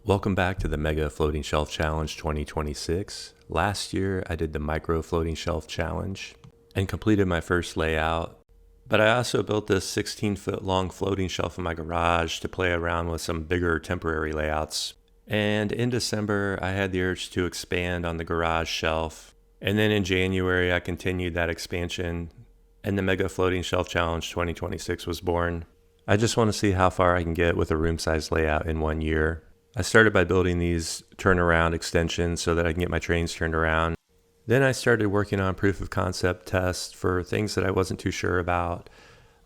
Welcome back to the Mega Floating Shelf Challenge 2026. Last year, I did the Micro Floating Shelf Challenge and completed my first layout. But I also built this 16-foot long floating shelf in my garage to play around with some bigger temporary layouts. And in December, I had the urge to expand on the garage shelf. And then in January, I continued that expansion, and the Mega Floating Shelf Challenge 2026 was born. I just want to see how far I can get with a room-size layout in 1 year. I started by building these turnaround extensions so that I can get my trains turned around. Then I started working on proof of concept tests for things that I wasn't too sure about,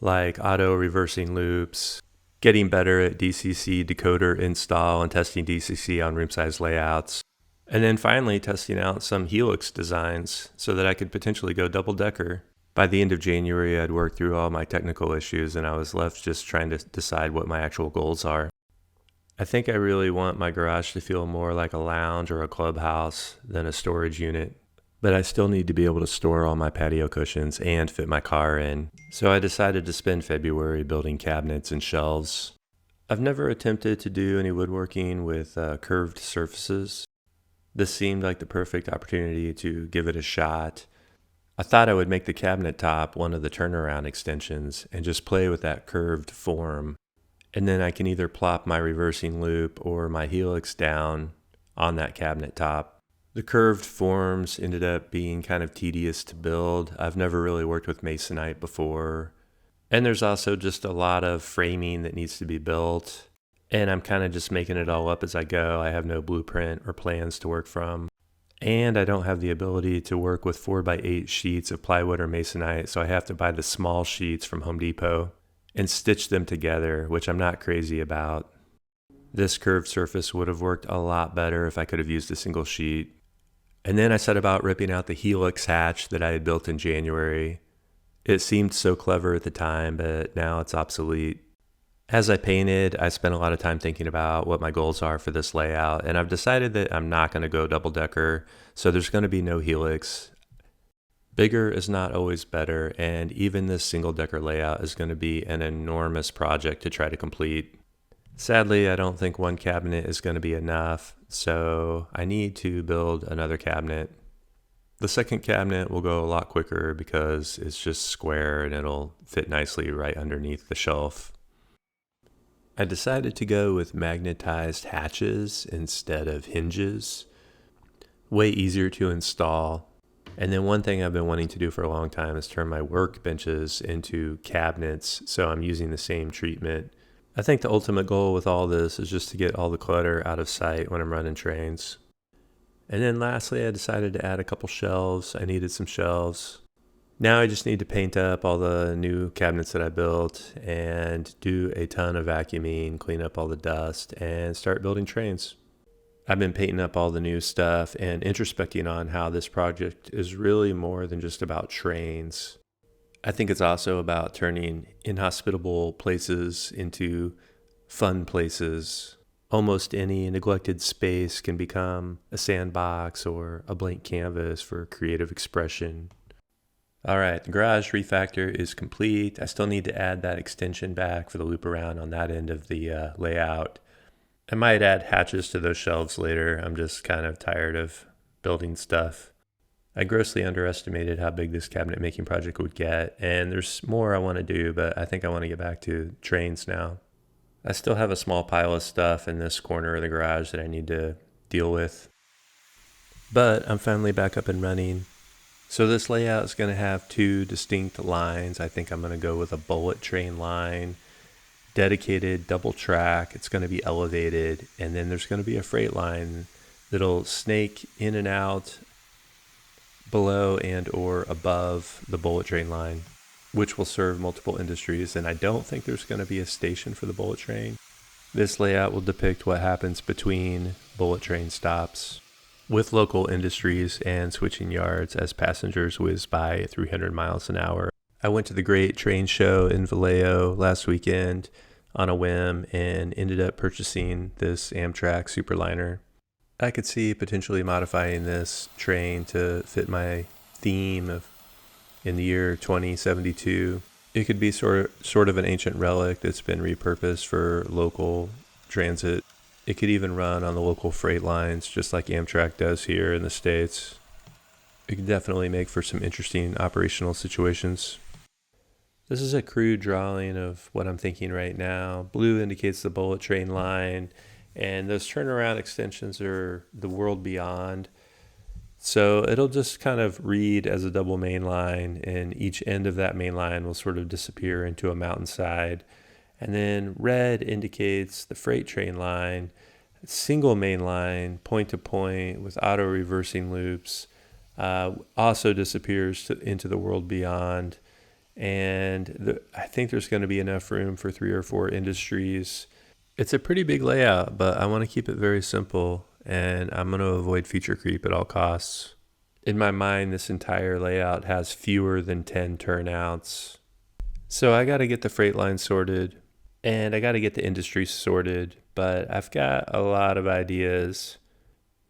like auto reversing loops, getting better at DCC decoder install and testing DCC on room-size layouts, and then finally testing out some helix designs so that I could potentially go double-decker. By the end of January, I'd worked through all my technical issues and I was left just trying to decide what my actual goals are. I think I really want my garage to feel more like a lounge or a clubhouse than a storage unit, but I still need to be able to store all my patio cushions and fit my car in. So I decided to spend February building cabinets and shelves. I've never attempted to do any woodworking with curved surfaces. This seemed like the perfect opportunity to give it a shot. I thought I would make the cabinet top one of the turnaround extensions and just play with that curved form. And then I can either plop my reversing loop or my helix down on that cabinet top. The curved forms ended up being kind of tedious to build. I've never really worked with masonite before. And there's also just a lot of framing that needs to be built. And I'm kind of just making it all up as I go. I have no blueprint or plans to work from. And I don't have the ability to work with 4x8 sheets of plywood or masonite, so I have to buy the small sheets from Home Depot and stitch them together, which I'm not crazy about. This curved surface would have worked a lot better if I could have used a single sheet. And then I set about ripping out the helix hatch that I had built in January. It seemed so clever at the time, but now it's obsolete. As I painted, I spent a lot of time thinking about what my goals are for this layout, and I've decided that I'm not going to go double-decker, so there's going to be no helix. Bigger is not always better, and even this single-decker layout is going to be an enormous project to try to complete. Sadly, I don't think one cabinet is going to be enough, so I need to build another cabinet. The second cabinet will go a lot quicker because it's just square and it'll fit nicely right underneath the shelf. I decided to go with magnetized hatches instead of hinges. Way easier to install. And then one thing I've been wanting to do for a long time is turn my workbenches into cabinets, so I'm using the same treatment. I think the ultimate goal with all this is just to get all the clutter out of sight when I'm running trains. And then lastly, I decided to add a couple shelves. I needed some shelves. Now I just need to paint up all the new cabinets that I built and do a ton of vacuuming, clean up all the dust, and start building trains. I've been painting up all the new stuff and introspecting on how this project is really more than just about trains. I think it's also about turning inhospitable places into fun places. Almost any neglected space can become a sandbox or a blank canvas for creative expression. All right, the garage refactor is complete. I still need to add that extension back for the loop around on that end of the layout. I might add hatches to those shelves later. I'm just kind of tired of building stuff. I grossly underestimated how big this cabinet making project would get, and there's more I want to do, but I think I want to get back to trains now. I still have a small pile of stuff in this corner of the garage that I need to deal with. But I'm finally back up and running. So this layout is going to have two distinct lines. I think I'm going to go with a bullet train line, dedicated double track. It's going to be elevated, and then there's going to be a freight line that'll snake in and out below and or above the bullet train line, which will serve multiple industries. And I don't think there's going to be a station for the bullet train. This layout will depict what happens between bullet train stops with local industries and switching yards as passengers whiz by at 300 miles an hour. I went to the Great Train Show in Vallejo last weekend on a whim and ended up purchasing this Amtrak Superliner. I could see potentially modifying this train to fit my theme of in the year 2072. It could be sort of an ancient relic that's been repurposed for local transit. It could even run on the local freight lines, just like Amtrak does here in the States. It could definitely make for some interesting operational situations. This is a crude drawing of what I'm thinking right now. Blue indicates the bullet train line, and those turnaround extensions are the world beyond. So it'll just kind of read as a double main line, and each end of that main line will sort of disappear into a mountainside. And then red indicates the freight train line, single main line, point to point with auto reversing loops, also disappears into the world beyond. And I think there's going to be enough room for 3 or 4 industries. It's a pretty big layout, but I want to keep it very simple, and I'm going to avoid feature creep at all costs. In my mind, this entire layout has fewer than 10 turnouts. So I got to get the freight line sorted, and I got to get the industry sorted, but I've got a lot of ideas.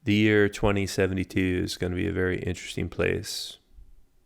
The year 2072 is going to be a very interesting place.